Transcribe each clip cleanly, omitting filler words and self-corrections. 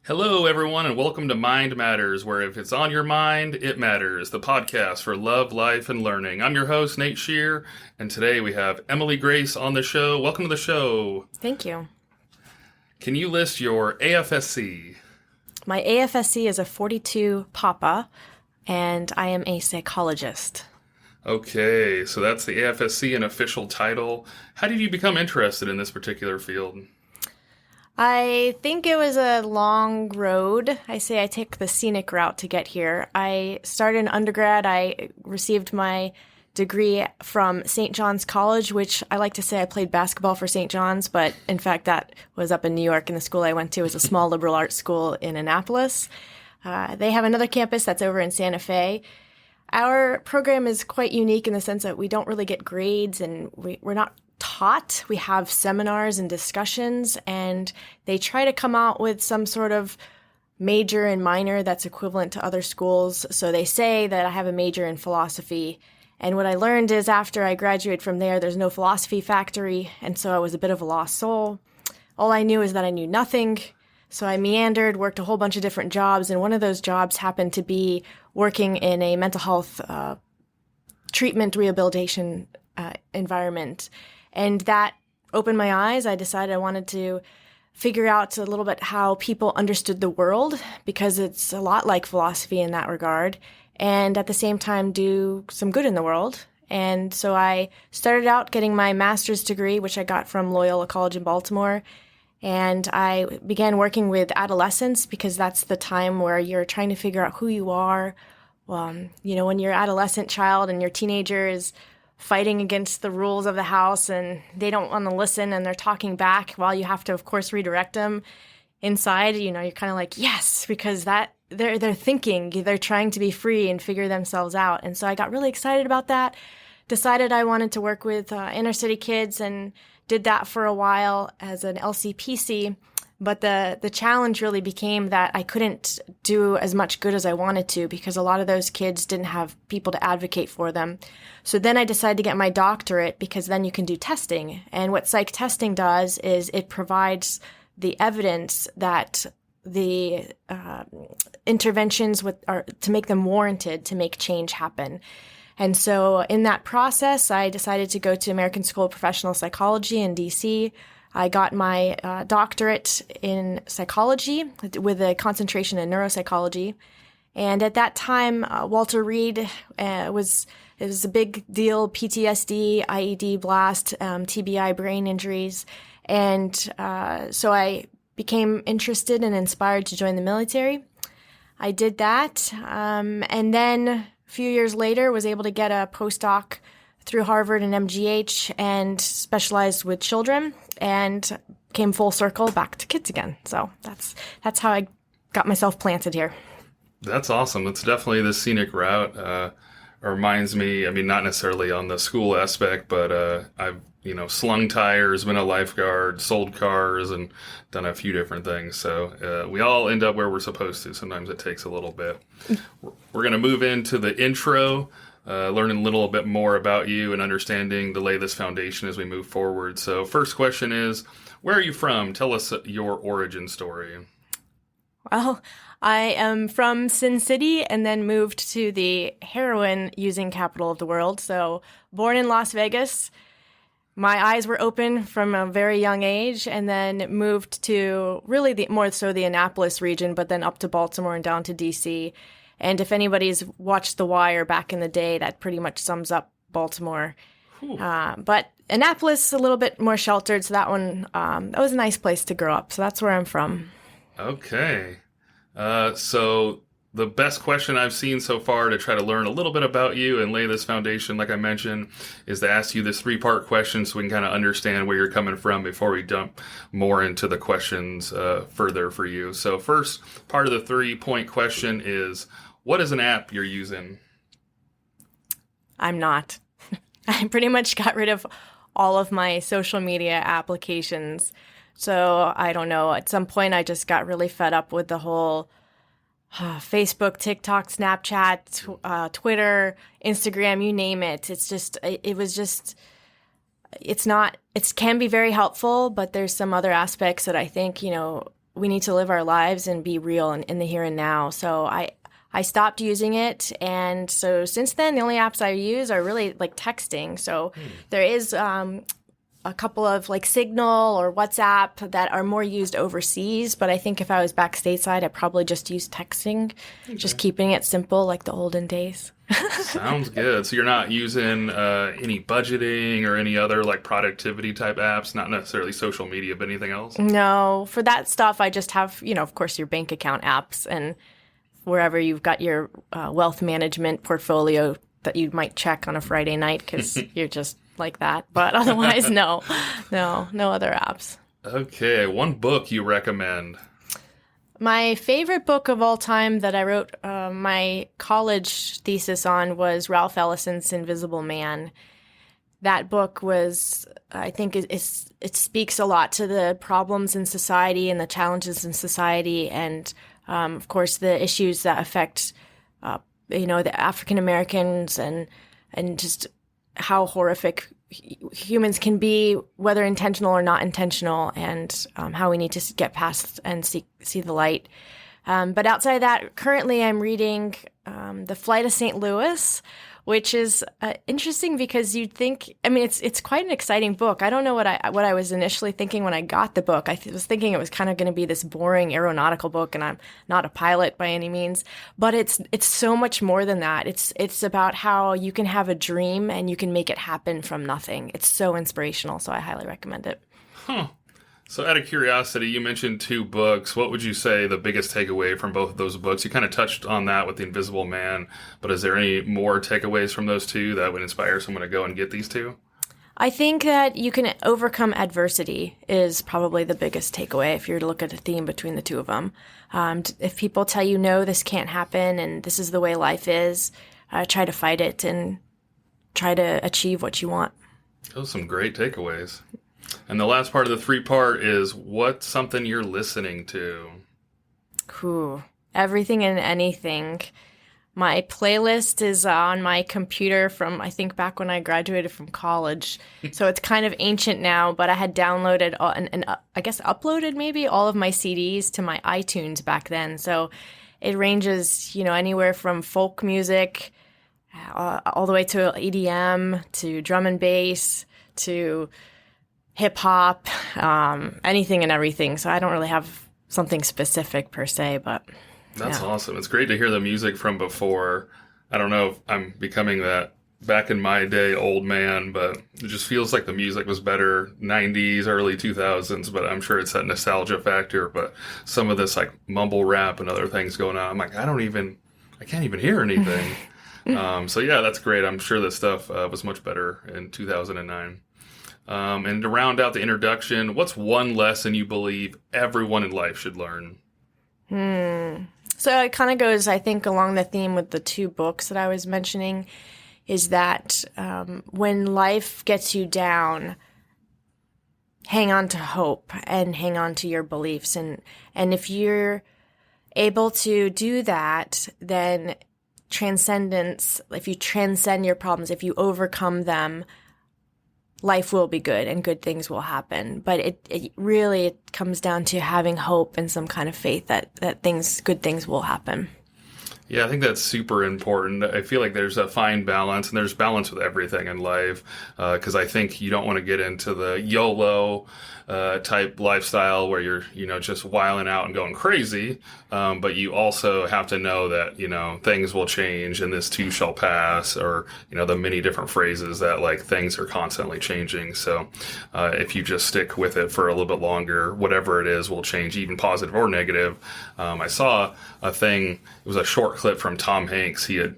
Hello, everyone, and welcome to Mind Matters, where if it's on your mind, it matters. The podcast for love, life, and learning. I'm your host, Nate Shear, and today we have Emily Grace on the show. Welcome to the show. Thank you. Can you list your AFSC? My AFSC is a 42 Papa, and I am a psychologist. Okay, so that's the AFSC, an official title. How did you become interested in this particular field? I think it was a long road. I say I took the scenic route to get here. I started in undergrad. I received my degree from St. John's College, which I like to say I played basketball for St. John's, but in fact that was up in New York, and the school I went to was a small liberal arts school in Annapolis. They have another campus that's over in Santa Fe. Our program is quite unique in the sense that we don't really get grades, and we're not taught. We have seminars and discussions, and they try to come out with some sort of major and minor that's equivalent to other schools. So they say that I have a major in philosophy. And what I learned is after I graduated from there, there's no philosophy factory. And so I was a bit of a lost soul. All I knew is that I knew nothing. So I meandered, worked a whole bunch of different jobs. And one of those jobs happened to be working in a mental health treatment rehabilitation environment. And that opened my eyes. I decided I wanted to figure out a little bit how people understood the world, because it's a lot like philosophy in that regard, and at the same time do some good in the world. And so I started out getting my master's degree, which I got from Loyola College in Baltimore. And I began working with adolescents because that's the time where you're trying to figure out who you are. When your adolescent child and your teenager is fighting against the rules of the house and they don't want to listen and they're talking back while you have to, of course, redirect them. Inside, you're kind of like, yes, because that they're thinking, they're trying to be free and figure themselves out. And so I got really excited about that, decided I wanted to work with inner city kids, and did that for a while as an LCPC. But the challenge really became that I couldn't do as much good as I wanted to because a lot of those kids didn't have people to advocate for them. So then I decided to get my doctorate, because then you can do testing. And what psych testing does is it provides the evidence that the interventions are to make them warranted, to make change happen. And so in that process, I decided to go to American School of Professional Psychology in D.C. I got my doctorate in psychology with a concentration in neuropsychology. And at that time, Walter Reed it was a big deal, PTSD, IED blast, TBI brain injuries. And so I became interested and inspired to join the military. I did that. And then a few years later, was able to get a postdoc through Harvard and MGH and specialized with children, and came full circle back to kids again. So that's how I got myself planted here. That's awesome. It's definitely the scenic route. Reminds me, not necessarily on the school aspect, but I've, slung tires, been a lifeguard, sold cars, and done a few different things. So we all end up where we're supposed to. Sometimes it takes a little bit. We're going to move into the intro, learning a little bit more about you and understanding to lay this foundation as we move forward. So first question is, where are you from? Tell us your origin story. Well, I am from Sin City and then moved to the heroin-using capital of the world. So born in Las Vegas, my eyes were open from a very young age, and then moved to really more so the Annapolis region, but then up to Baltimore and down to D.C. And if anybody's watched The Wire back in the day, that pretty much sums up Baltimore. But Annapolis, a little bit more sheltered, so that one, that was a nice place to grow up. So that's where I'm from. Okay. So the best question I've seen so far to try to learn a little bit about you and lay this foundation, like I mentioned, is to ask you this 3-part question so we can kind of understand where you're coming from before we jump more into the questions further for you. So first part of the 3-point question is, what is an app you're using? I'm not. I pretty much got rid of all of my social media applications. So I don't know. At some point, I just got really fed up with the whole Facebook, TikTok, Snapchat, Twitter, Instagram, you name it. It can be very helpful, but there's some other aspects that I think, we need to live our lives and be real in the here and now. So I stopped using it, and so since then, the only apps I use are really like texting. So there is a couple of like Signal or WhatsApp that are more used overseas, but I think if I was back stateside, I'd probably just use texting, just keeping it simple like the olden days. Sounds good. So you're not using any budgeting or any other like productivity type apps, not necessarily social media, but anything else? No, for that stuff, I just have, of course, your bank account apps and wherever you've got your wealth management portfolio that you might check on a Friday night because you're just like that. But otherwise, no other apps. Okay, one book you recommend? My favorite book of all time that I wrote my college thesis on was Ralph Ellison's Invisible Man. That book was, I think, it speaks a lot to the problems in society and the challenges in society, and of course the issues that affect, the African Americans and just how horrific humans can be, whether intentional or not intentional, and how we need to get past and see the light. But outside of that, currently I'm reading The Flight of St. Louis, which is interesting because you'd think, it's quite an exciting book. I don't know what I was initially thinking when I got the book. I was thinking it was kind of going to be this boring aeronautical book, and I'm not a pilot by any means. But it's so much more than that. It's about how you can have a dream and you can make it happen from nothing. It's so inspirational, so I highly recommend it. Huh. So out of curiosity, you mentioned 2 books. What would you say the biggest takeaway from both of those books? You kind of touched on that with The Invisible Man, but is there any more takeaways from those 2 that would inspire someone to go and get these 2? I think that you can overcome adversity is probably the biggest takeaway if you're to look at a theme between the 2 of them. If people tell you, no, this can't happen and this is the way life is, try to fight it and try to achieve what you want. Those are some great takeaways. And the last part of the 3-part is, what's something you're listening to? Everything and anything. My playlist is on my computer from, I think, back when I graduated from college. So it's kind of ancient now, but I had downloaded and I guess uploaded maybe all of my CDs to my iTunes back then. So it ranges, anywhere from folk music all the way to EDM, to drum and bass, to hip hop, anything and everything. So I don't really have something specific per se, but that's awesome. It's great to hear the music from before. I don't know if I'm becoming that back in my day old man, but it just feels like the music was better 90s, early 2000s, but I'm sure it's that nostalgia factor. But some of this like mumble rap and other things going on, I'm like, I can't even hear anything. So yeah, that's great. I'm sure this stuff was much better in 2009. And to round out the introduction, what's one lesson you believe everyone in life should learn? So it kind of goes, I think, along the theme with the 2 books that I was mentioning, is that when life gets you down, hang on to hope and hang on to your beliefs. And if you're able to do that, then transcendence, if you transcend your problems, if you overcome them, life will be good and good things will happen. But it really comes down to having hope and some kind of faith that good things will happen. Yeah, I think that's super important. I feel like there's a fine balance, and there's balance with everything in life, because I think you don't want to get into the YOLO type lifestyle where you're, just wilding out and going crazy. But you also have to know that, things will change and this too shall pass, or, the many different phrases that like things are constantly changing. So if you just stick with it for a little bit longer, whatever it is will change, even positive or negative. I saw a thing, it was a short clip from Tom Hanks. He had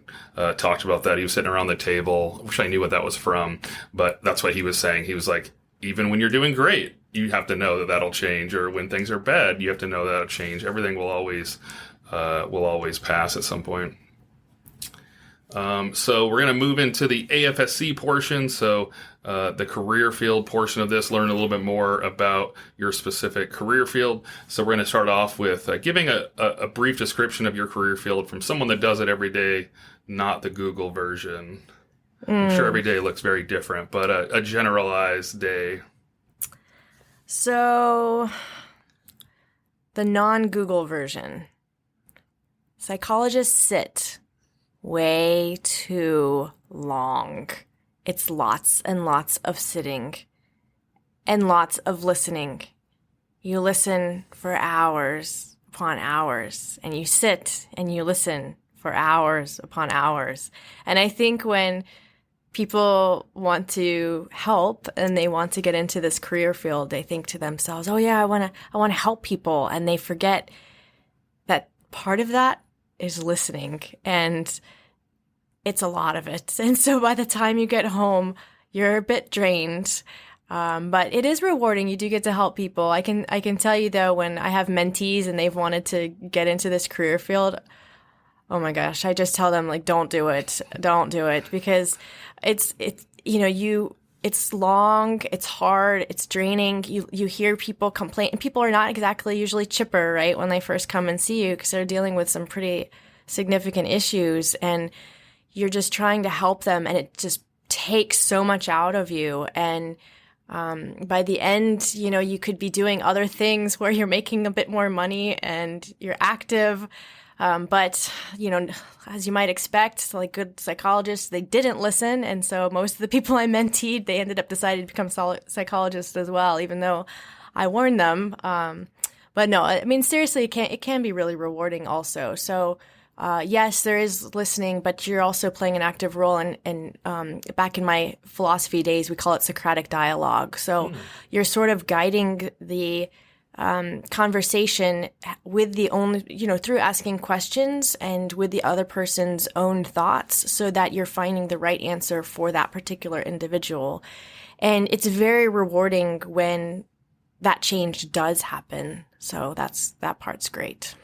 talked about that. He was sitting around the table. I wish I knew what that was from, but that's what he was saying. He was like, even when you're doing great, you have to know that that'll change, or when things are bad, you have to know that'll change. Everything will always pass at some point. So we're going to move into the AFSC portion. So the career field portion of this, learn a little bit more about your specific career field. So we're going to start off with giving a brief description of your career field from someone that does it every day, not the Google version. I'm sure every day looks very different, but a generalized day. So the non-Google version. Psychologists sit way too long. It's lots and lots of sitting and lots of listening. You listen for hours upon hours, and you sit and you listen for hours upon hours. And I think when people want to help and they want to get into this career field, they think to themselves, oh yeah, I want to help people. And they forget that part of that is listening, and it's a lot of it. And so by the time you get home, you're a bit drained. But it is rewarding. You do get to help people. I can tell you though, when I have mentees and they've wanted to get into this career field, oh my gosh, I just tell them, like, don't do it, because it's long, it's hard, it's draining. You hear people complain, and people are not exactly usually chipper, right, when they first come and see you, because they're dealing with some pretty significant issues, and you're just trying to help them, and it just takes so much out of you. And by the end, you could be doing other things where you're making a bit more money and you're active. But, as you might expect, like good psychologists, they didn't listen. And so most of the people I menteed, they ended up deciding to become psychologists as well, even though I warned them. But no, I mean, seriously, it can be really rewarding also. So, yes, there is listening, but you're also playing an active role. And back in my philosophy days, we call it Socratic dialogue. So you're sort of guiding the conversation with through asking questions and with the other person's own thoughts, so that you're finding the right answer for that particular individual. And it's very rewarding when that change does happen. So that part's great.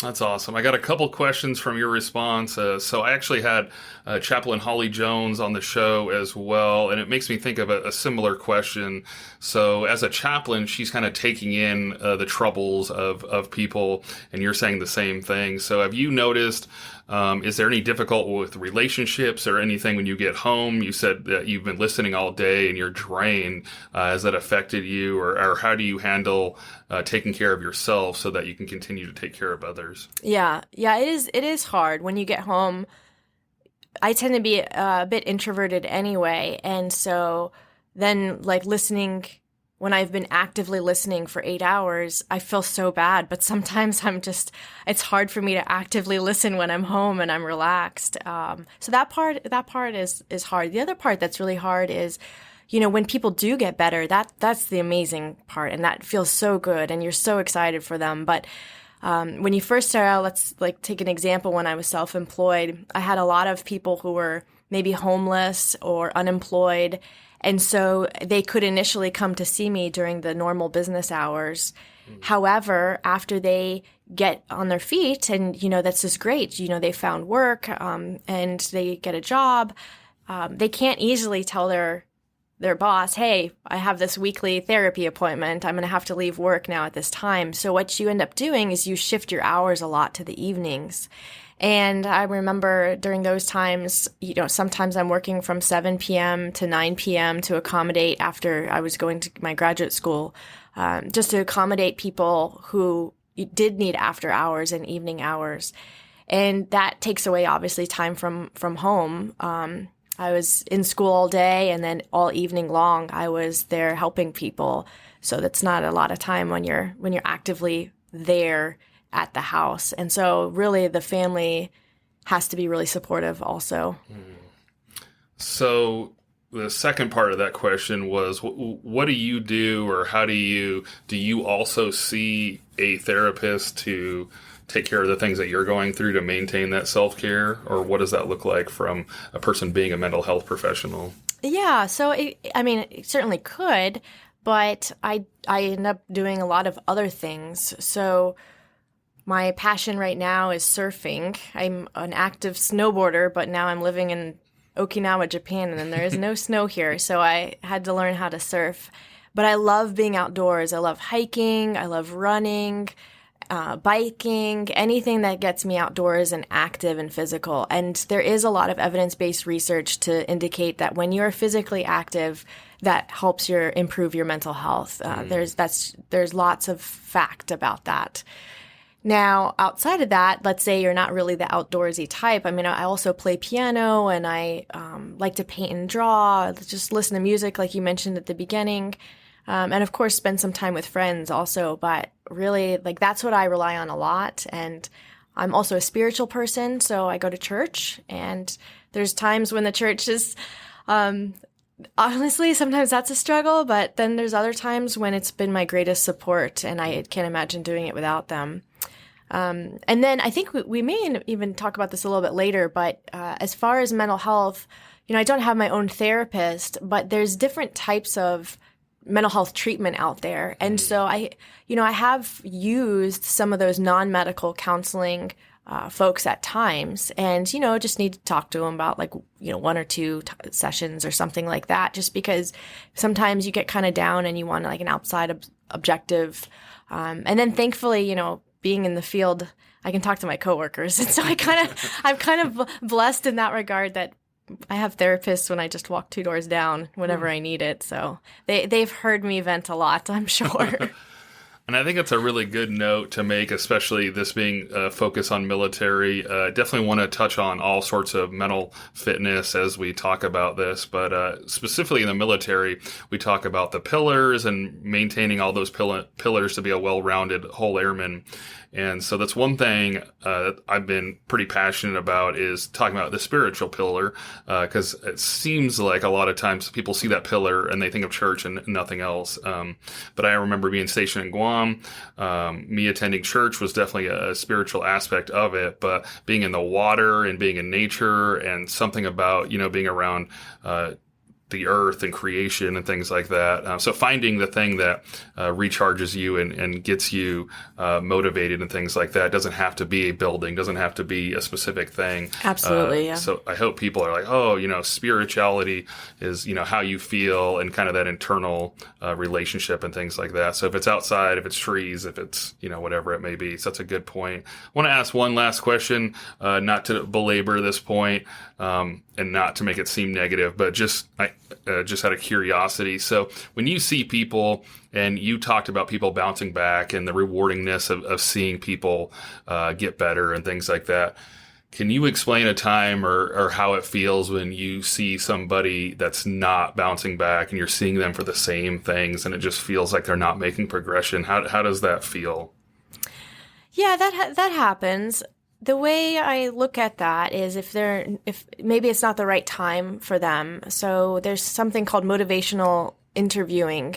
That's awesome. I got a couple questions from your response. So I actually had Chaplain Holly Jones on the show as well, and it makes me think of a similar question. So as a chaplain, she's kind of taking in the troubles of people, and you're saying the same thing. So have you noticed, is there any difficulty with relationships or anything when you get home? You said that you've been listening all day and you're drained. Has that affected you, or how do you handle taking care of yourself so that you can continue to take care of others? Yeah, it is hard when you get home. I tend to be a bit introverted anyway, and so then, like, listening, when I've been actively listening for 8 hours, I feel so bad. But sometimes it's hard for me to actively listen when I'm home and I'm relaxed. So that part is hard. The other part that's really hard is, when people do get better, that's the amazing part, and that feels so good, and you're so excited for them. But when you first start out, let's take an example. When I was self-employed, I had a lot of people who were maybe homeless or unemployed. And so they could initially come to see me during the normal business hours. However, after they get on their feet and, that's just great, they found work, and they get a job, they can't easily tell their boss, hey, I have this weekly therapy appointment. I'm going to have to leave work now at this time. So what you end up doing is you shift your hours a lot to the evenings. And I remember during those times, sometimes I'm working from 7 p.m. to 9 p.m. to accommodate, after I was going to my graduate school, just to accommodate people who did need after hours and evening hours. And that takes away, obviously, time from home. I was in school all day, and then all evening long, I was there helping people. So that's not a lot of time when you're actively there at the house. And so really the family has to be really supportive also. So the second part of that question was, what do you do, or how do you also see a therapist to take care of the things that you're going through to maintain that self-care? Or what does that look like from a person being a mental health professional? Yeah, so it certainly could, but I end up doing a lot of other things. So my passion right now is surfing. I'm an active snowboarder, but now I'm living in Okinawa, Japan, and there is no snow here, so I had to learn how to surf. But I love being outdoors. I love hiking. I love running. biking, anything that gets me outdoors and active and physical. And there is a lot of evidence-based research to indicate that when you're physically active, that helps improve your mental health. There's lots of fact about that. Now, outside of that, let's say you're not really the outdoorsy type. I mean, I also play piano, and I like to paint and draw, just listen to music like you mentioned at the beginning. And of course, spend some time with friends also. But really, like, that's what I rely on a lot. And I'm also a spiritual person, so I go to church. And there's times when the church is, honestly, sometimes that's a struggle. But then there's other times when it's been my greatest support, and I can't imagine doing it without them. And then I think we may even talk about this a little bit later. But as far as mental health, I don't have my own therapist, but there's different types of mental health treatment out there. And so I have used some of those non-medical counseling folks at times, and, just need to talk to them about one or two sessions or something like that, just because sometimes you get kind of down and you want an outside objective. And then thankfully, being in the field, I can talk to my coworkers. And so I'm kind of blessed in that regard that I have therapists when I just walk 2 doors down whenever I need it. So they've heard me vent a lot, I'm sure. And I think it's a really good note to make, especially this being a focus on military. Definitely want to touch on all sorts of mental fitness as we talk about this. But specifically in the military, we talk about the pillars and maintaining all those pillars to be a well-rounded whole airman. And so that's one thing that I've been pretty passionate about, is talking about the spiritual pillar, because it seems like a lot of times people see that pillar and they think of church and nothing else. But I remember being stationed in Guam. Me attending church was definitely a spiritual aspect of it, but being in the water and being in nature and something about, being around the earth and creation and things like that. So finding the thing that recharges you and gets you motivated and things like that. It doesn't have to be a building, doesn't have to be a specific thing. Absolutely, yeah. So I hope people are like, spirituality is, how you feel and kind of that internal relationship and things like that. So if it's outside, if it's trees, if it's, whatever it may be. So that's a good point. I want to ask one last question, not to belabor this point, and not to make it seem negative, but just out of curiosity. So when you see people, and you talked about people bouncing back and the rewardingness of seeing people get better and things like that, can you explain a time or how it feels when you see somebody that's not bouncing back and you're seeing them for the same things and it just feels like they're not making progression? How does that feel? Yeah, that happens. The way I look at that is if maybe it's not the right time for them. So there's something called motivational interviewing,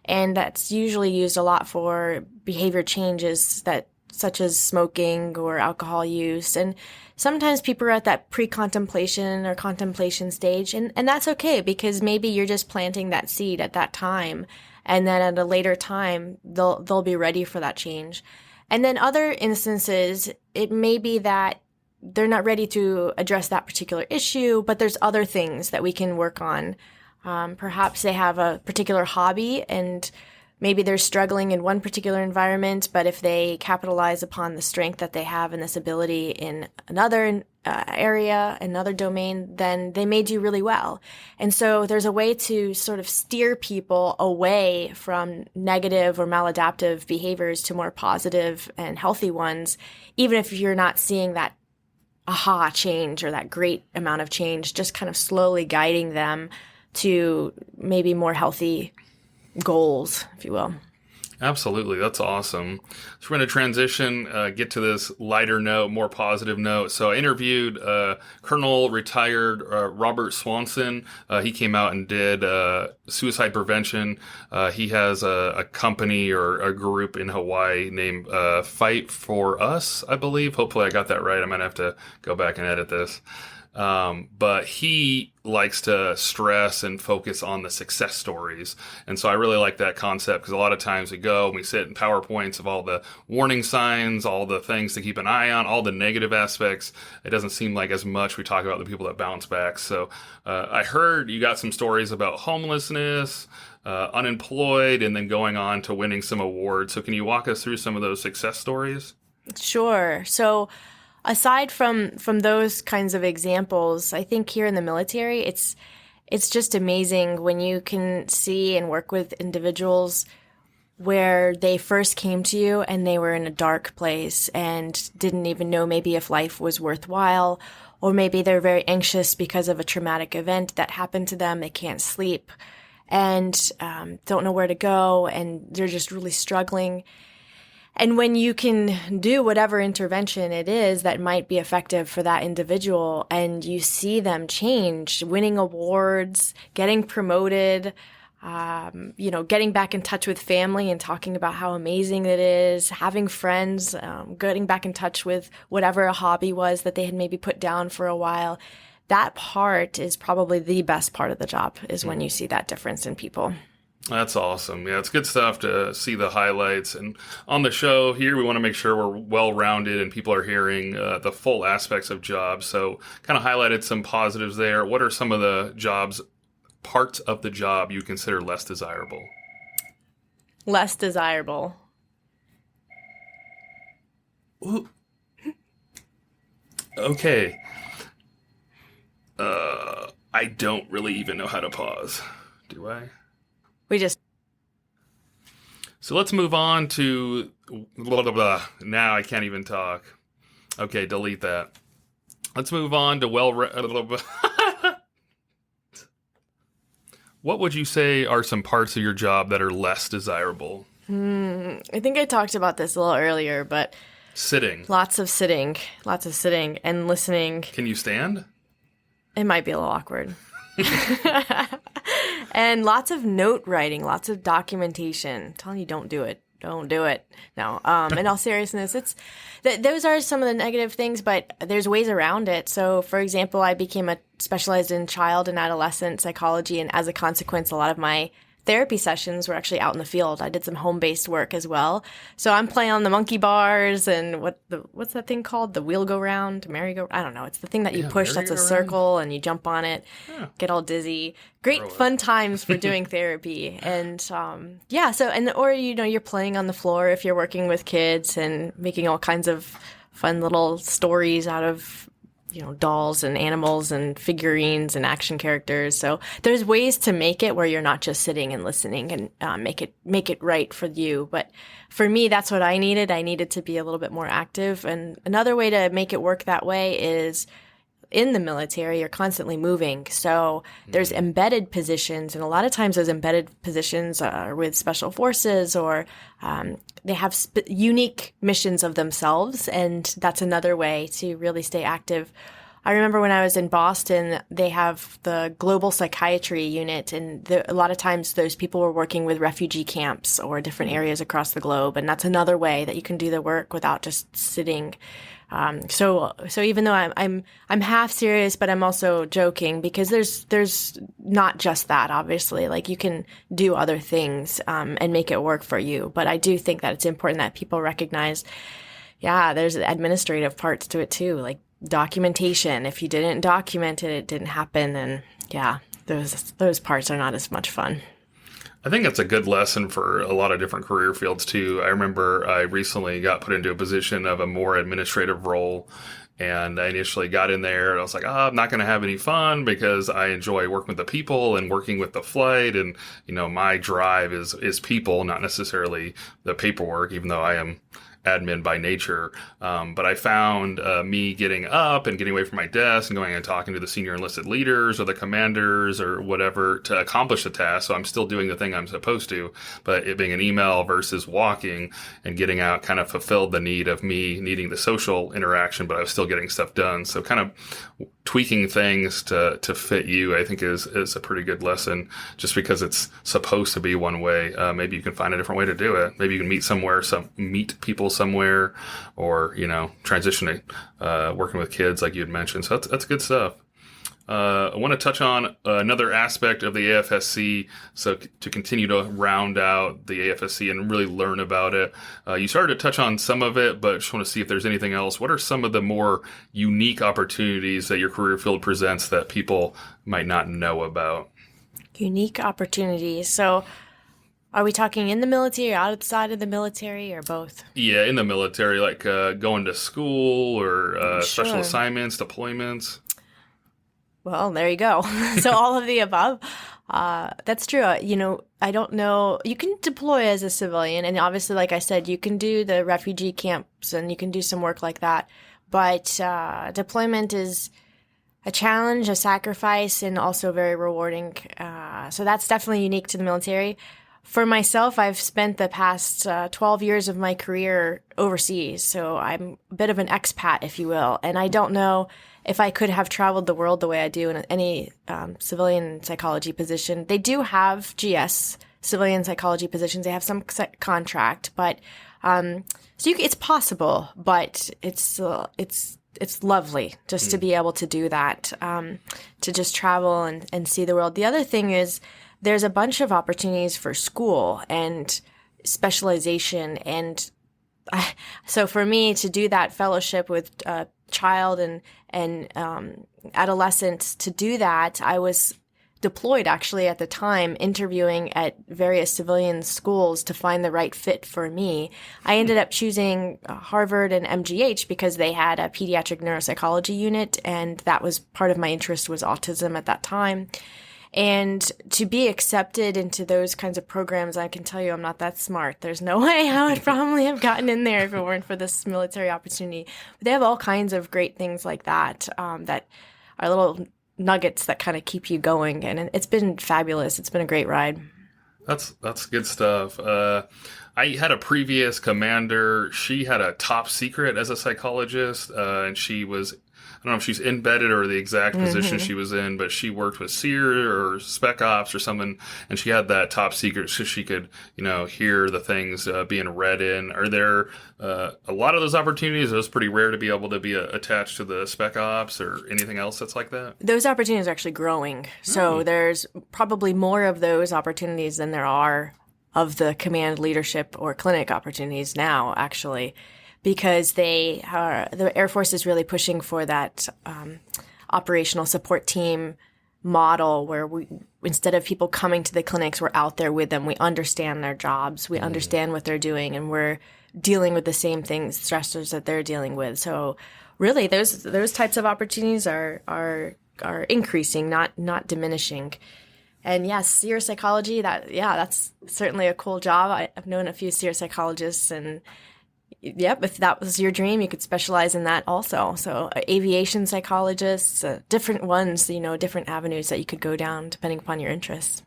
and that's usually used a lot for behavior changes such as smoking or alcohol use. And sometimes people are at that pre-contemplation or contemplation stage, and that's okay, because maybe you're just planting that seed at that time, and then at a later time they'll be ready for that change. And then other instances, it may be that they're not ready to address that particular issue, but there's other things that we can work on. Perhaps they have a particular hobby and maybe they're struggling in one particular environment, but if they capitalize upon the strength that they have and this ability in another area, another domain, then they may do really well. And so there's a way to sort of steer people away from negative or maladaptive behaviors to more positive and healthy ones, even if you're not seeing that aha change or that great amount of change, just kind of slowly guiding them to maybe more healthy goals, if you will. Absolutely. That's awesome. So we're going to transition, get to this lighter note, more positive note. So I interviewed Colonel retired Robert Swanson. He came out and did suicide prevention. He has a company or a group in Hawaii named Fight for Us, I believe. Hopefully I got that right. I might have to go back and edit this. But he likes to stress and focus on the success stories. And so I really like that concept because a lot of times we go and we sit in PowerPoints of all the warning signs, all the things to keep an eye on, all the negative aspects. It doesn't seem like as much we talk about the people that bounce back. So I heard you got some stories about homelessness, unemployed, and then going on to winning some awards. So can you walk us through some of those success stories? Sure. So aside from those kinds of examples, I think here in the military, it's just amazing when you can see and work with individuals where they first came to you and they were in a dark place and didn't even know maybe if life was worthwhile, or maybe they're very anxious because of a traumatic event that happened to them. They can't sleep and don't know where to go, and they're just really struggling. And when you can do whatever intervention it is that might be effective for that individual, and you see them change, winning awards, getting promoted, getting back in touch with family and talking about how amazing it is, having friends, getting back in touch with whatever a hobby was that they had maybe put down for a while, that part is probably the best part of the job, is when you see that difference in people. That's awesome. Yeah, it's good stuff to see the highlights. And on the show here, we want to make sure we're well-rounded and people are hearing the full aspects of jobs. So kind of highlighted some positives there. What are some of the parts of the job you consider less desirable? Less desirable. Ooh. Okay. I don't really even know how to pause. Do I? So let's move on to blah, blah, blah. Now I can't even talk. Okay, delete that. Let's move on to what would you say are some parts of your job that are less desirable? I think I talked about this a little earlier, but sitting. Lots of sitting and listening. Can you stand? It might be a little awkward. And lots of note writing, lots of documentation. I'm telling you, don't do it. Don't do it. No. In all seriousness, those are some of the negative things, but there's ways around it. So, for example, I became specialized in child and adolescent psychology, and as a consequence, a lot of my therapy sessions were actually out in the field. I did some home-based work as well. So I'm playing on the monkey bars and what's that thing called? The wheel go round, merry-go. I don't know. It's the thing that you push that's a circle and you jump on it, get all dizzy. Great fun times for doing therapy. And or you're playing on the floor if you're working with kids and making all kinds of fun little stories out of dolls and animals and figurines and action characters. So there's ways to make it where you're not just sitting and listening and make it right for you. But for me, that's what I needed. I needed to be a little bit more active. And another way to make it work that way is in the military, you're constantly moving. So there's embedded positions, and a lot of times those embedded positions are with special forces, or they have unique missions of themselves, and that's another way to really stay active. I remember when I was in Boston, they have the global psychiatry unit, and a lot of times those people were working with refugee camps or different areas across the globe, and that's another way that you can do the work without just sitting. So even though I'm half serious, but I'm also joking, because there's not just that, obviously. Like, you can do other things and make it work for you. But I do think that it's important that people recognize, there's administrative parts to it too, like documentation. If you didn't document it, it didn't happen, and those parts are not as much fun. I think that's a good lesson for a lot of different career fields too. I remember I recently got put into a position of a more administrative role, and I initially got in there and I was like, I'm not going to have any fun because I enjoy working with the people and working with the flight. And, my drive is people, not necessarily the paperwork, even though I am admin by nature. But I found me getting up and getting away from my desk and going and talking to the senior enlisted leaders or the commanders or whatever to accomplish the task. So I'm still doing the thing I'm supposed to, but it being an email versus walking and getting out kind of fulfilled the need of me needing the social interaction, but I was still getting stuff done. So kind of tweaking things to fit you, I think is a pretty good lesson, just because it's supposed to be one way. Maybe you can find a different way to do it. Maybe you can meet people somewhere, or, transitioning, working with kids like you had mentioned. So that's good stuff. I want to touch on another aspect of the AFSC, so to continue to round out the AFSC and really learn about it. You started to touch on some of it, but just want to see if there's anything else. What are some of the more unique opportunities that your career field presents that people might not know about? Unique opportunities. So are we talking in the military, outside of the military, or both? Yeah, in the military, like going to school or special Sure. assignments, deployments. Well, there you go. So all of the above. That's true. I don't know. You can deploy as a civilian. And obviously, like I said, you can do the refugee camps and you can do some work like that. But deployment is a challenge, a sacrifice, and also very rewarding. So that's definitely unique to the military. For myself, I've spent the past 12 years of my career overseas. So I'm a bit of an expat, if you will. And I don't know if I could have traveled the world the way I do in any civilian psychology position. They do have GS, civilian psychology positions. They have some contract, but it's possible, but it's lovely just to be able to do that, to just travel and see the world. The other thing is there's a bunch of opportunities for school and specialization. And so for me to do that fellowship with child and adolescents, to do that, I was deployed actually at the time, interviewing at various civilian schools to find the right fit for me. I ended up choosing Harvard and MGH because they had a pediatric neuropsychology unit, and that was part of my interest was autism at that time. And to be accepted into those kinds of programs, I can tell you I'm not that smart. There's no way I would probably have gotten in there if it weren't for this military opportunity. But they have all kinds of great things like that, that are little nuggets that kind of keep you going. And it's been fabulous. It's been a great ride. That's good stuff. I had a previous commander. She had a top secret as a psychologist, and she was, I don't know if she's embedded or the exact position she was in, but she worked with SEER or Spec Ops or something, and she had that top secret so she could, hear the things being read in. Are there a lot of those opportunities? It was pretty rare to be able to be attached to the Spec Ops or anything else that's like that? Those opportunities are actually growing. So there's probably more of those opportunities than there are of the command leadership or clinic opportunities now, actually, because the Air Force is really pushing for that operational support team model where we, instead of people coming to the clinics, we're out there with them. We understand their jobs. We understand what they're doing, and we're dealing with the same things, stressors that they're dealing with. So really, those types of opportunities are increasing, not diminishing. And yes, SEER psychology, that's certainly a cool job. I've known a few SEER psychologists, and yep, if that was your dream, you could specialize in that also. So aviation psychologists, different ones, different avenues that you could go down depending upon your interests.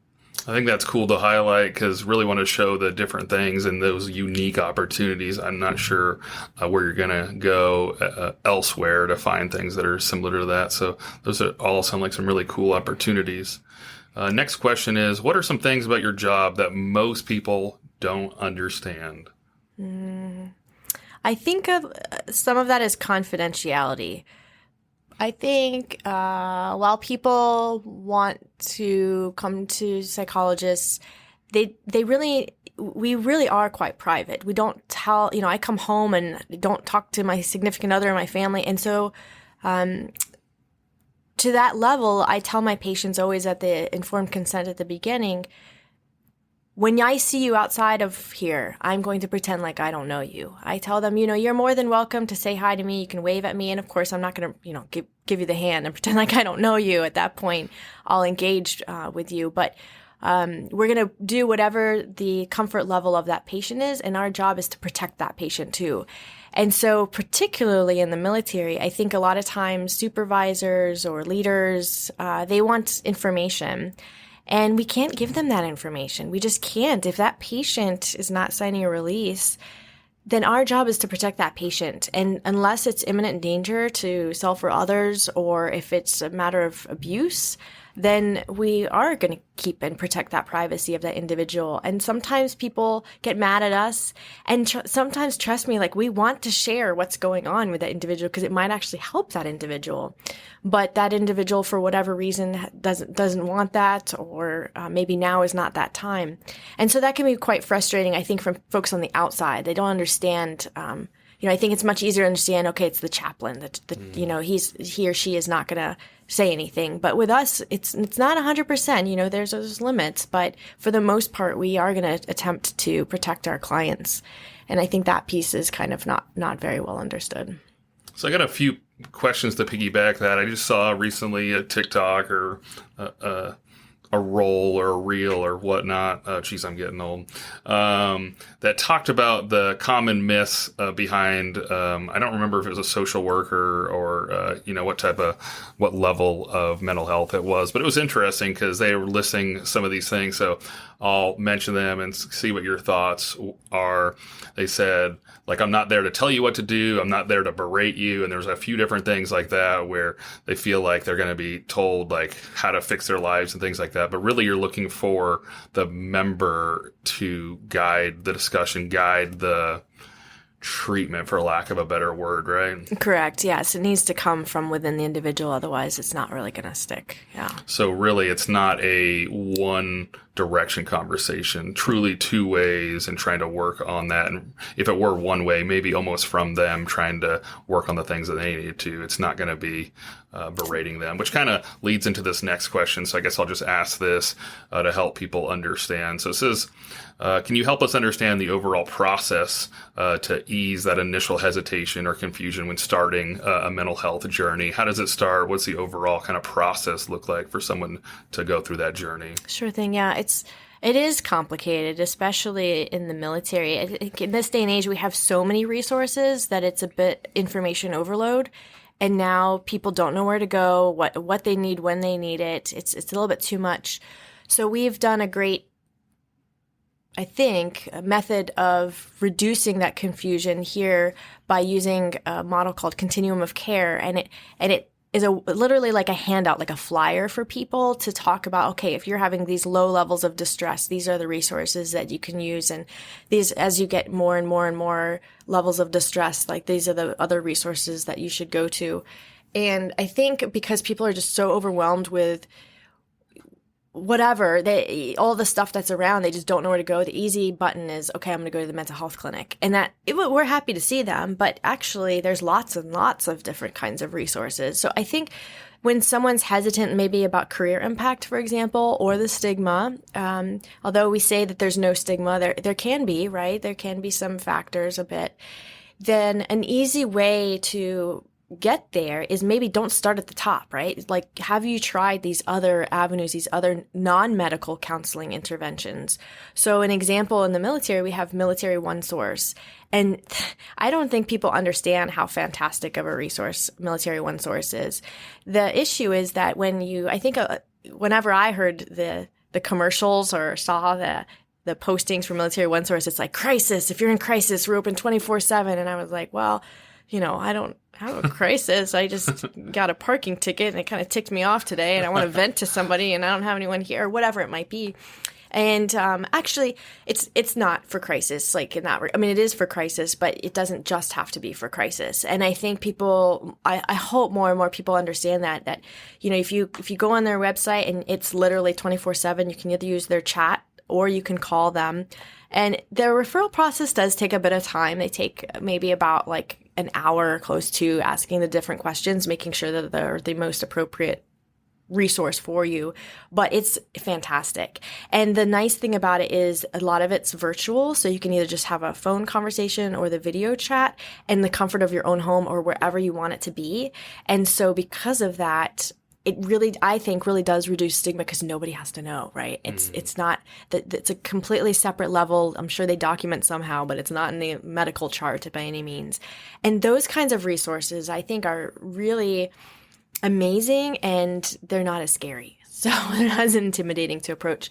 I think that's cool to highlight because really want to show the different things and those unique opportunities. I'm not sure where you're going to go elsewhere to find things that are similar to that. So those all sound like some really cool opportunities. Next question is, what are some things about your job that most people don't understand? I think of some of that as confidentiality. I think while people want to come to psychologists, we really are quite private. We don't tell, I come home and don't talk to my significant other or my family. And so to that level, I tell my patients always at the informed consent at the beginning, when I see you outside of here, I'm going to pretend like I don't know you. I tell them, you're more than welcome to say hi to me. You can wave at me. And of course, I'm not going to, give you the hand and pretend like I don't know you. At that point, I'll engage with you. But we're going to do whatever the comfort level of that patient is. And our job is to protect that patient too. And so particularly in the military, I think a lot of times supervisors or leaders, they want information. And we can't give them that information. We just can't. If that patient is not signing a release, then our job is to protect that patient. And unless it's imminent danger to self or others, or if it's a matter of abuse, then we are going to keep and protect that privacy of that individual. And sometimes people get mad at us, and sometimes, trust me, like, we want to share what's going on with that individual because it might actually help that individual. But that individual, for whatever reason, doesn't want that, or maybe now is not that time. And so that can be quite frustrating, I think, from folks on the outside. They don't understand. I think it's much easier to understand, okay, it's the chaplain that, he or she is not going to say anything. But with us, it's not 100%, there's those limits. But for the most part, we are going to attempt to protect our clients. And I think that piece is kind of not very well understood. So I got a few questions to piggyback that. I just saw recently a TikTok or a roll or a reel or whatnot. Geez, I'm getting old. That talked about the common myths behind. I don't remember if it was a social worker or what level of mental health it was, but it was interesting because they were listing some of these things. So I'll mention them and see what your thoughts are. They said, like, I'm not there to tell you what to do. I'm not there to berate you. And there's a few different things like that where they feel like they're going to be told, like, how to fix their lives and things like that. But really, you're looking for the member to guide the discussion, guide the treatment, for lack of a better word, right? Correct. Yes. It needs to come from within the individual. Otherwise, it's not really going to stick. Yeah. So really, it's not a one direction conversation, truly two ways, and trying to work on that. And if it were one way, maybe almost from them trying to work on the things that they need to. It's not going to be berating them, which kind of leads into this next question. So I guess I'll just ask this to help people understand. So it says, can you help us understand the overall process to ease that initial hesitation or confusion when starting a mental health journey? How does it start? What's the overall kind of process look like for someone to go through that journey? Sure thing. Yeah, it is complicated, especially in the military. In this day and age, we have so many resources that it's a bit information overload. And now people don't know where to go, what they need, when they need it. It's a little bit too much. So we've done a great, I think, a method of reducing that confusion here by using a model called Continuum of Care. And it is literally like a handout, like a flyer for people to talk about, okay, if you're having these low levels of distress, these are the resources that you can use. And these, as you get more and more and more levels of distress, like these are the other resources that you should go to. And I think because people are just so overwhelmed with whatever, all the stuff that's around, they just don't know where to go. The easy button is, okay, I'm going to go to the mental health clinic. And we're happy to see them, but actually there's lots and lots of different kinds of resources. So I think when someone's hesitant maybe about career impact, for example, or the stigma, although we say that there's no stigma, there can be, right? There can be some factors a bit. Then an easy way to get there is maybe don't start at the top, right? Like, have you tried these other avenues, these other non-medical counseling interventions? So an example, in the military, we have Military One Source. And I don't think people understand how fantastic of a resource Military One Source is. The issue is that whenever I heard the commercials or saw the postings for Military One Source, it's like, crisis, if you're in crisis, we're open 24/7. And I was like, well, I don't have a crisis. I just got a parking ticket and it kind of ticked me off today and I want to vent to somebody and I don't have anyone here, or whatever it might be. And actually, it's not for crisis. Like, it is for crisis, but it doesn't just have to be for crisis. And I think I hope more and more people understand that if you go on their website and it's literally 24/7, you can either use their chat or you can call them. And their referral process does take a bit of time. They take maybe about like an hour, close to, asking the different questions, making sure that they're the most appropriate resource for you. But it's fantastic. And the nice thing about it is a lot of it's virtual. So you can either just have a phone conversation or the video chat in the comfort of your own home or wherever you want it to be. And so because of that, it really, I think, really does reduce stigma because nobody has to know, right? It's not that it's a completely separate level. I'm sure they document somehow, but it's not in the medical chart by any means. And those kinds of resources, I think, are really amazing, and they're not as scary. So they're not as intimidating to approach.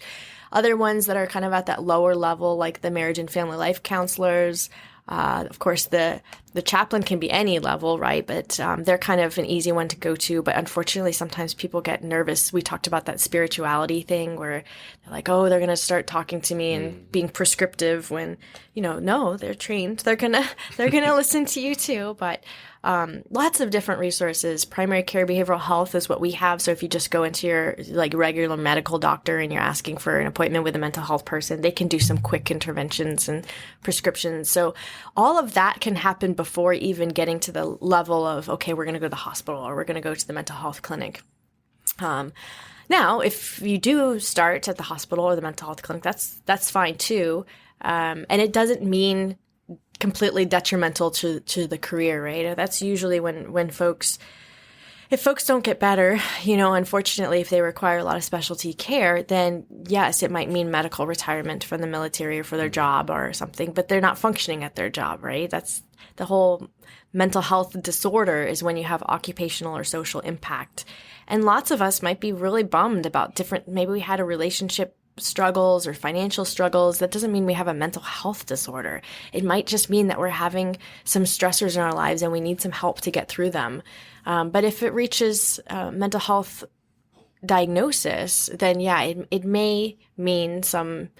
Other ones that are kind of at that lower level, like the marriage and family life counselors, of course, the the chaplain can be any level, right? But they're kind of an easy one to go to. But unfortunately, sometimes people get nervous. We talked about that spirituality thing where they're like, oh, they're going to start talking to me and being prescriptive when, no, they're trained. They're going to listen to you too. But lots of different resources. Primary care behavioral health is what we have. So if you just go into your like regular medical doctor and you're asking for an appointment with a mental health person, they can do some quick interventions and prescriptions. So all of that can happen before even getting to the level of, okay, we're going to go to the hospital or we're going to go to the mental health clinic. Now, if you do start at the hospital or the mental health clinic, that's fine too. And it doesn't mean completely detrimental to the career, right? That's usually if folks don't get better, unfortunately, if they require a lot of specialty care, then yes, it might mean medical retirement from the military or for their job or something, but they're not functioning at their job, right? That's the whole mental health disorder is when you have occupational or social impact. And lots of us might be really bummed about maybe we had a relationship struggles or financial struggles. That doesn't mean we have a mental health disorder. It might just mean that we're having some stressors in our lives and we need some help to get through them. But if it reaches mental health diagnosis, then yeah, it may mean some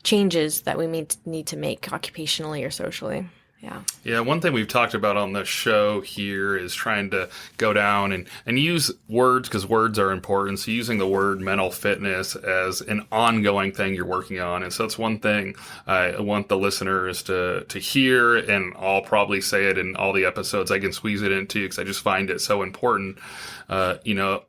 changes that we may need to make occupationally or socially. Yeah. Yeah, one thing we've talked about on the show here is trying to go down and use words because words are important. So using the word mental fitness as an ongoing thing you're working on. And so that's one thing I want the listeners to hear, and I'll probably say it in all the episodes I can squeeze it into because I just find it so important. I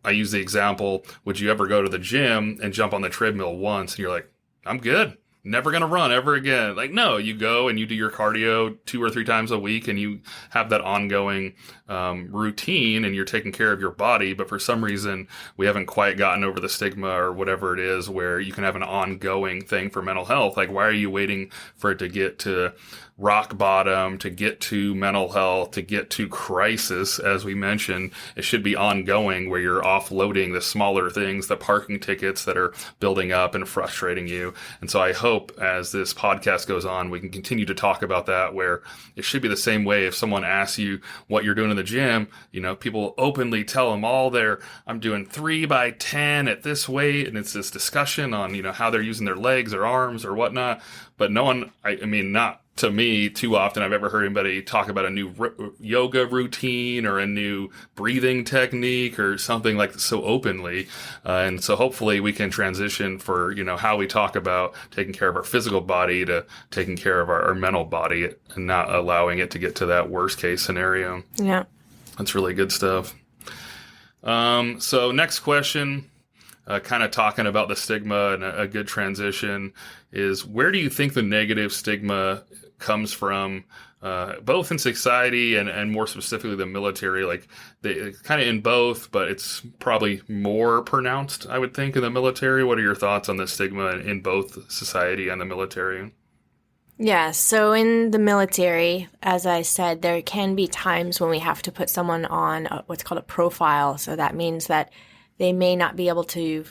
use the example, would you ever go to the gym and jump on the treadmill once and you're like, I'm good. Never going to run ever again. Like, no, you go and you do your cardio 2 or 3 times a week and you have that ongoing routine and you're taking care of your body. But for some reason, we haven't quite gotten over the stigma or whatever it is where you can have an ongoing thing for mental health. Like, why are you waiting for it to get to rock bottom, to get to mental health, to get to crisis? As we mentioned, it should be ongoing where you're offloading the smaller things, the parking tickets that are building up and frustrating you. And so I hope as this podcast goes on, we can continue to talk about that, where it should be the same way. If someone asks you what you're doing in the gym, people openly tell them I'm doing 3 by 10 at this weight. And it's this discussion on, how they're using their legs or arms or whatnot. But no one, not to me, too often I've ever heard anybody talk about a new yoga routine or a new breathing technique or something like so openly. And so hopefully we can transition for, how we talk about taking care of our physical body to taking care of our mental body and not allowing it to get to that worst case scenario. Yeah. That's really good stuff. So next question, kind of talking about the stigma, and a good transition is, where do you think the negative stigma comes from, both in society and more specifically the military? Like, they kind of in both, but it's probably more pronounced, I would think, in the military. What are your thoughts on the stigma in both society and the military? Yeah, so in the military, as I said, there can be times when we have to put someone on what's called a profile. So that means that they may not be able to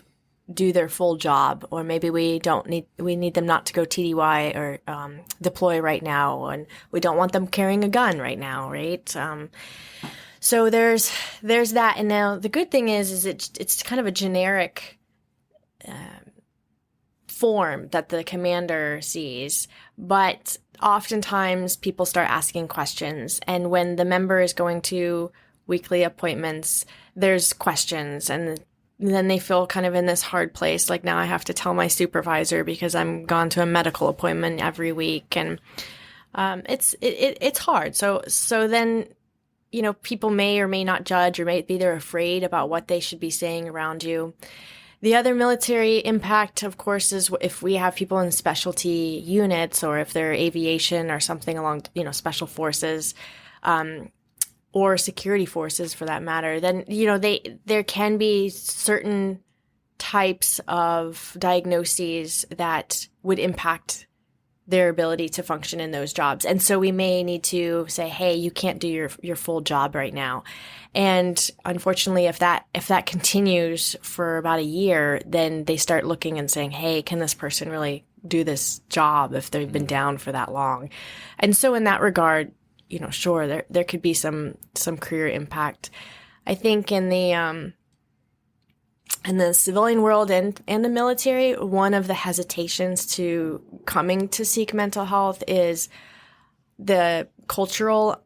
do their full job, or maybe we need them not to go TDY or deploy right now, and we don't want them carrying a gun right now, right? So there's that. And now the good thing is it's kind of a generic form that the commander sees, but oftentimes people start asking questions, and when the member is going to weekly appointments, there's questions, and then they feel kind of in this hard place, like, now I have to tell my supervisor because I'm gone to a medical appointment every week, and it's hard. So then, people may or may not judge, or maybe they're afraid about what they should be saying around you. The other military impact, of course, is if we have people in specialty units, or if they're aviation or something along, special forces, or security forces for that matter, then, there can be certain types of diagnoses that would impact their ability to function in those jobs. And so we may need to say, hey, you can't do your full job right now. And unfortunately, if that continues for about a year, then they start looking and saying, hey, can this person really do this job if they've been down for that long? And so in that regard, sure, there could be some career impact. I think in the civilian world and the military, one of the hesitations to coming to seek mental health is the cultural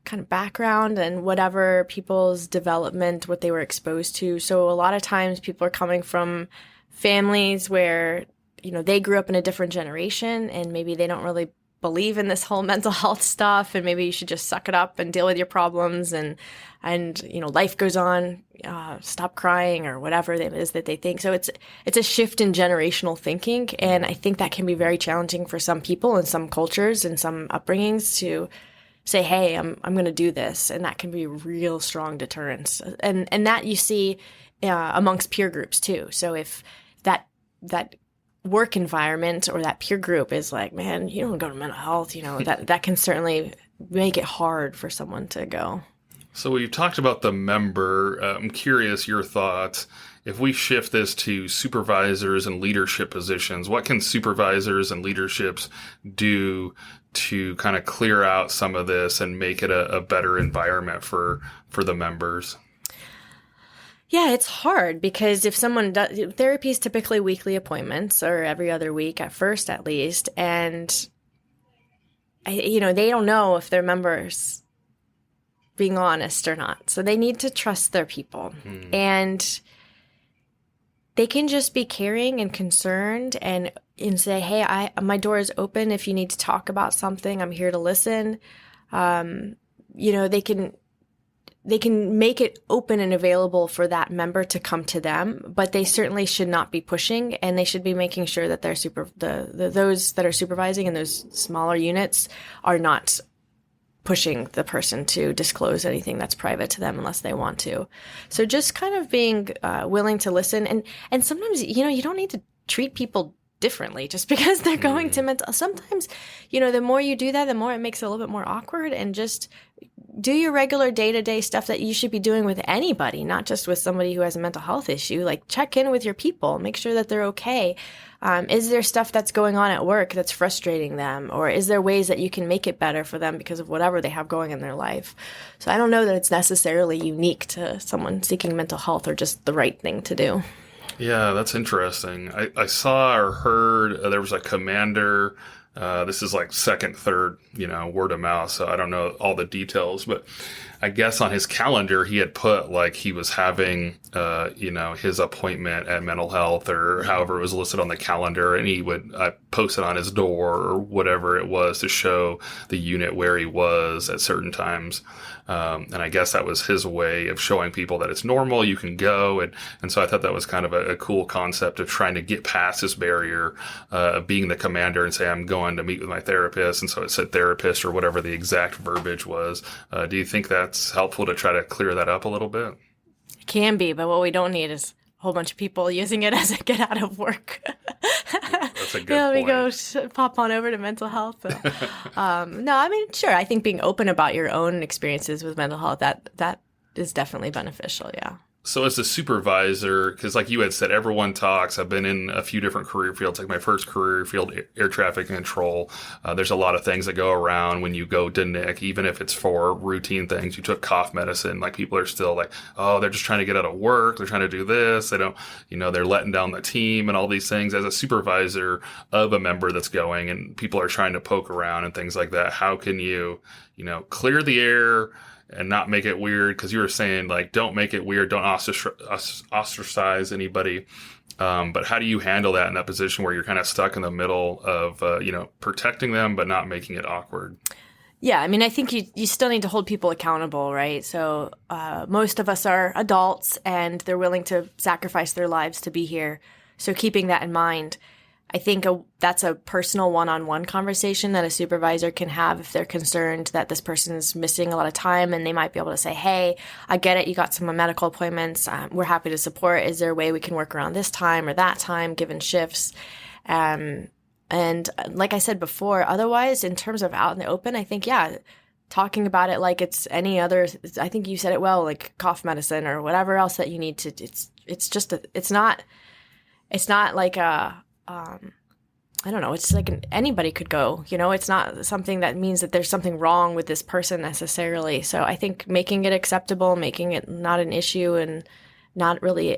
kind of background and whatever people's development, what they were exposed to. So a lot of times people are coming from families where, they grew up in a different generation and maybe they don't really believe in this whole mental health stuff, and maybe you should just suck it up and deal with your problems and life goes on, stop crying or whatever it is that they think. So it's a shift in generational thinking, and I think that can be very challenging for some people and some cultures and some upbringings to say, hey, I'm going to do this, and that can be a real strong deterrence, and that you see amongst peer groups too. So if that work environment or that peer group is like, man, you don't go to mental health, that can certainly make it hard for someone to go. So we've talked about the member. I'm curious your thoughts. If we shift this to supervisors and leadership positions, what can supervisors and leaderships do to kind of clear out some of this and make it a better environment for the members? Yeah, it's hard because if someone does, therapy is typically weekly appointments or every other week at first, at least. And, they don't know if their members being honest or not. So they need to trust their people. And they can just be caring and concerned and say, hey, my door is open. If you need to talk about something, I'm here to listen. They can make it open and available for that member to come to them, but they certainly should not be pushing, and they should be making sure that they're those that are supervising in those smaller units are not pushing the person to disclose anything that's private to them unless they want to. So just kind of being willing to listen, and sometimes you don't need to treat people differently just because they're going to mental. Sometimes the more you do that, the more it makes it a little bit more awkward, and just do your regular day-to-day stuff that you should be doing with anybody, not just with somebody who has a mental health issue. Like, check in with your people, make sure that they're okay. Is there stuff that's going on at work that's frustrating them? Or is there ways that you can make it better for them because of whatever they have going in their life? So I don't know that it's necessarily unique to someone seeking mental health or just the right thing to do. Yeah, that's interesting. I saw or heard there was a commander. This is like second, third, word of mouth. So I don't know all the details, but I guess on his calendar, he had put like he was having, his appointment at mental health or however it was listed on the calendar. And he would post it on his door or whatever it was to show the unit where he was at certain times. And I guess that was his way of showing people that it's normal, you can go. And so I thought that was kind of a cool concept of trying to get past this barrier of being the commander and say, I'm going to meet with my therapist. And so it said therapist or whatever the exact verbiage was. Do you think that's helpful to try to clear that up a little bit? It can be, but what we don't need is a whole bunch of people using it as a get out of work. That's a good point. We go pop on over to mental health. But, no, I mean, sure. I think being open about your own experiences with mental health, that is definitely beneficial. Yeah. So as a supervisor, because like you had said, everyone talks. I've been in a few different career fields. Like my first career field, air traffic control. There's a lot of things that go around when you go to NIC, even if it's for routine things. You took cough medicine. Like people are still like, oh, they're just trying to get out of work. They're trying to do this. They don't, they're letting down the team and all these things. As a supervisor of a member that's going and people are trying to poke around and things like that, how can you, clear the air and not make it weird? Because you were saying, like, don't make it weird. Don't ostracize anybody. But how do you handle that in that position where you're kind of stuck in the middle of, protecting them, but not making it awkward? Yeah, I mean, I think you still need to hold people accountable, right? So most of us are adults, and they're willing to sacrifice their lives to be here. So keeping that in mind, I think that's a personal one-on-one conversation that a supervisor can have if they're concerned that this person is missing a lot of time, and they might be able to say, hey, I get it. You got some medical appointments. We're happy to support. Is there a way we can work around this time or that time, given shifts? And like I said before, otherwise, in terms of out in the open, I think, yeah, talking about it like it's any other, I think you said it well, like cough medicine or whatever else that you need to, it's not like I don't know, it's like anybody could go, it's not something that means that there's something wrong with this person necessarily. So I think making it acceptable, making it not an issue, and not really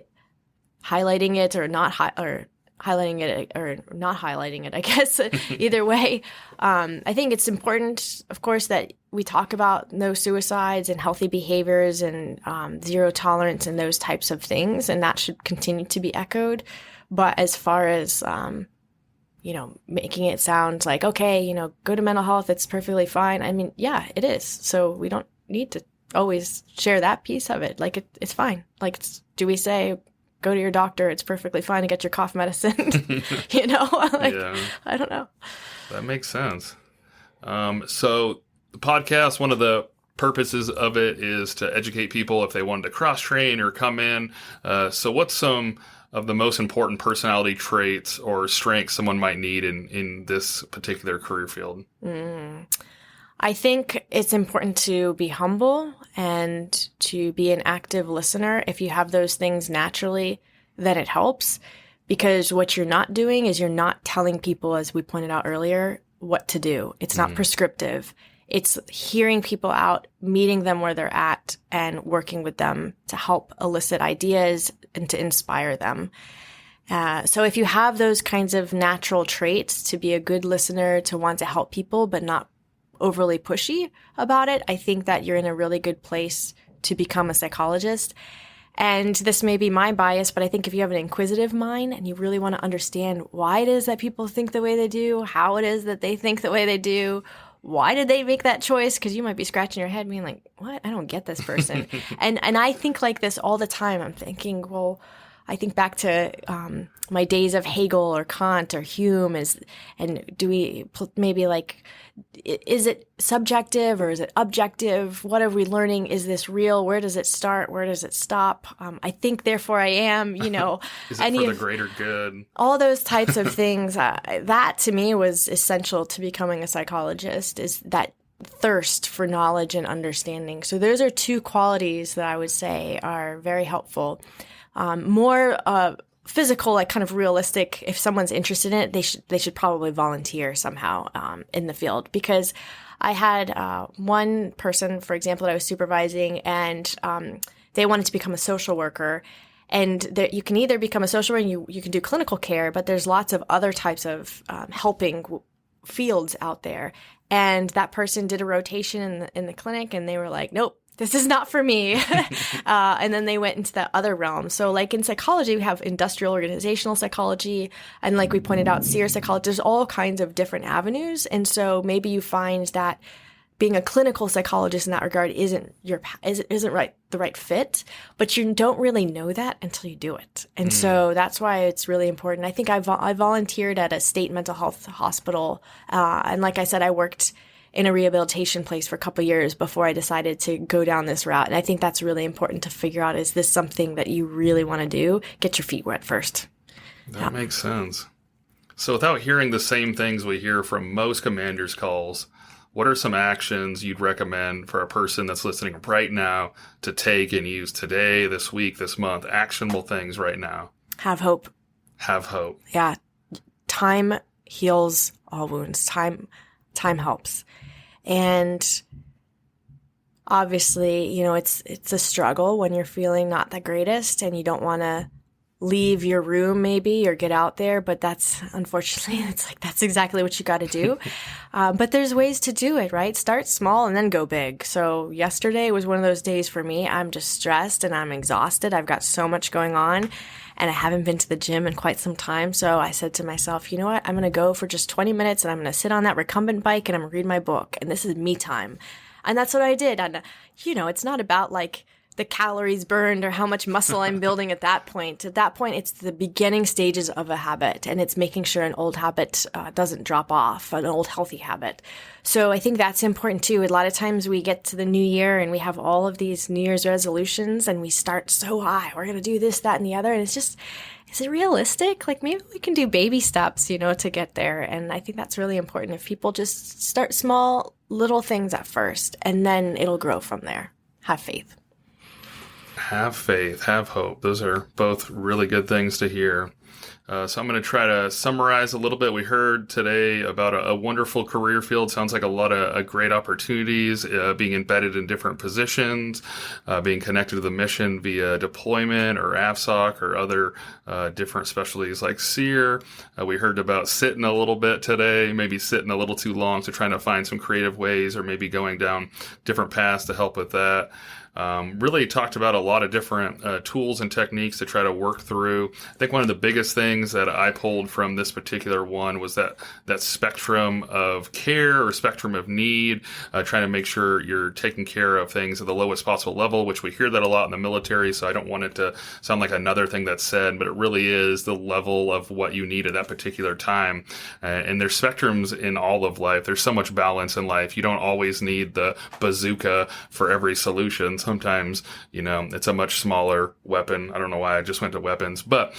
highlighting it or not or highlighting it or not highlighting it, I guess, either way. I think it's important, of course, that we talk about no suicides and healthy behaviors and zero tolerance and those types of things, and that should continue to be echoed. But as far as making it sound like, okay, go to mental health, it's perfectly fine. I mean, yeah, it is. So we don't need to always share that piece of it. Like, it's fine. Like, do we say, go to your doctor, it's perfectly fine to get your cough medicine? Yeah. I don't know. That makes sense. So the podcast, one of the purposes of it is to educate people if they wanted to cross-train or come in. So what's some of the most important personality traits or strengths someone might need in this particular career field? I think it's important to be humble and to be an active listener. If you have those things naturally, then it helps, because what you're not doing is you're not telling people, as we pointed out earlier, what to do. It's not prescriptive. It's hearing people out, meeting them where they're at, and working with them to help elicit ideas and to inspire them. So if you have those kinds of natural traits, to be a good listener, to want to help people, but not overly pushy about it, I think that you're in a really good place to become a psychologist. And this may be my bias, but I think if you have an inquisitive mind and you really want to understand why it is that people think the way they do, how it is that they think the way they do, why did they make that choice? Because you might be scratching your head being like, what? I don't get this person. and I think like this all the time. I'm thinking, well, I think back to my days of Hegel or Kant or Hume, and do we maybe like, is it subjective or is it objective? What are we learning? Is this real? Where does it start? Where does it stop? I think, therefore I am, Is it for the greater good? All those types of things. That to me was essential to becoming a psychologist, is that thirst for knowledge and understanding. So those are two qualities that I would say are very helpful. More physical, like kind of realistic. If someone's interested in it, they should probably volunteer somehow in the field. Because I had one person, for example, that I was supervising, and they wanted to become a social worker. And you can either become a social worker and you can do clinical care, but there's lots of other types of helping fields out there. And that person did a rotation in the clinic, and they were like, nope, this is not for me. And then they went into that other realm. So like in psychology, we have industrial organizational psychology. And like we pointed out, SEER psychology, there's all kinds of different avenues. And so maybe you find that being a clinical psychologist in that regard isn't the right fit, but you don't really know that until you do it. And so that's why it's really important. I think I volunteered at a state mental health hospital. And like I said, I worked in a rehabilitation place for a couple of years before I decided to go down this route. And I think that's really important to figure out, is this something that you really want to do? Get your feet wet first. That makes sense. So without hearing the same things we hear from most commanders' calls, what are some actions you'd recommend for a person that's listening right now to take and use today, this week, this month? Actionable things right now. Have hope. Have hope. Yeah. Time heals all wounds. Time helps. And obviously, it's a struggle when you're feeling not the greatest and you don't want to leave your room maybe or get out there, but that's unfortunately, that's exactly what you got to do. But there's ways to do it, right? Start small and then go big. So yesterday was one of those days for me. I'm just stressed and I'm exhausted. I've got so much going on and I haven't been to the gym in quite some time. So I said to myself, you know what? I'm going to go for just 20 minutes and I'm going to sit on that recumbent bike and I'm going to read my book. And this is me time. And that's what I did. And, it's not about like the calories burned or how much muscle I'm building at that point. At that point, it's the beginning stages of a habit, and it's making sure an old habit doesn't drop off, an old healthy habit. So I think that's important too. A lot of times we get to the new year and we have all of these New Year's resolutions and we start so high. We're going to do this, that, and the other. And it's just, is it realistic? Like maybe we can do baby steps, to get there. And I think that's really important. If people just start small, little things at first, and then it'll grow from there. Have faith. Have faith, have hope. Those are both really good things to hear. So I'm going to try to summarize a little bit. We heard today about a wonderful career field. Sounds like a lot of great opportunities, being embedded in different positions, being connected to the mission via deployment or AFSOC or other different specialties like SEER. We heard about sitting a little bit today, maybe sitting a little too long, so trying to find some creative ways or maybe going down different paths to help with that. Really talked about a lot of different tools and techniques to try to work through. I think one of the biggest things that I pulled from this particular one was that spectrum of care or spectrum of need, trying to make sure you're taking care of things at the lowest possible level, which we hear that a lot in the military, so I don't want it to sound like another thing that's said, but it really is the level of what you need at that particular time. And there's spectrums in all of life. There's so much balance in life. You don't always need the bazooka for every solution. Sometimes, it's a much smaller weapon. I don't know why I just went to weapons, but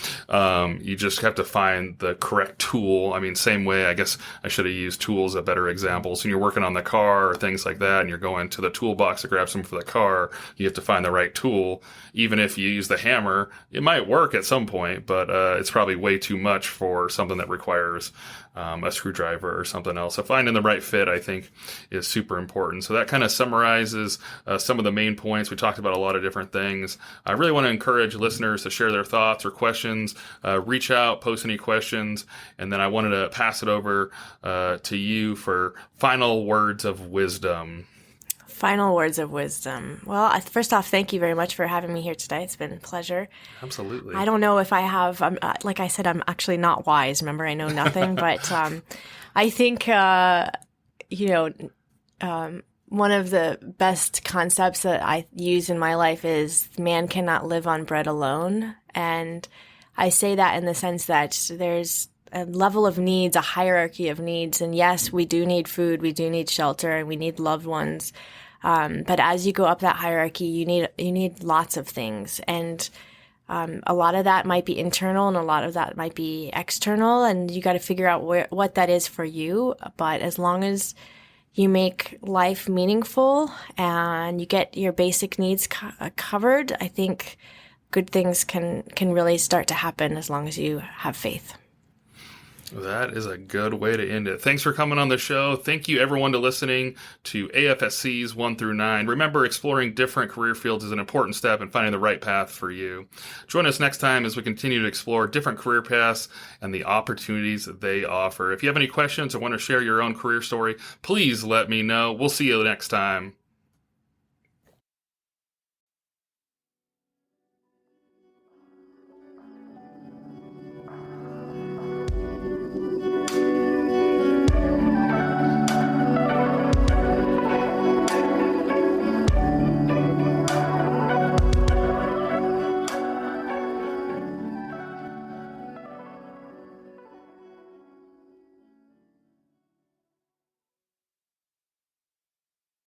you just have to find the correct tool. I mean, same way, I guess I should have used tools a better example. So when you're working on the car or things like that, and you're going to the toolbox to grab some for the car, you have to find the right tool. Even if you use the hammer, it might work at some point, but it's probably way too much for something that requires a screwdriver or something else. So finding the right fit, I think, is super important. So that kind of summarizes some of the main points. We talked about a lot of different things. I really want to encourage listeners to share their thoughts or questions. Reach out, post any questions, and then I wanted to pass it over to you for final words of wisdom. Final words of wisdom. Well, first off, thank you very much for having me here today. It's been a pleasure. Absolutely. I don't know if I have, like I said, I'm actually not wise. Remember, I know nothing, but I think, one of the best concepts that I use in my life is man cannot live on bread alone. And I say that in the sense that there's a level of needs, a hierarchy of needs. And yes, we do need food, we do need shelter, and we need loved ones. But as you go up that hierarchy, you need lots of things. And a lot of that might be internal and a lot of that might be external. And you got to figure out what that is for you. But as long as you make life meaningful and you get your basic needs covered, I think good things can really start to happen as long as you have faith. That is a good way to end it. Thanks for coming on the show. Thank you, everyone, to listening to AFSCs 1 through 9. Remember, exploring different career fields is an important step in finding the right path for you. Join us next time as we continue to explore different career paths and the opportunities that they offer. If you have any questions or want to share your own career story, please let me know. We'll see you next time.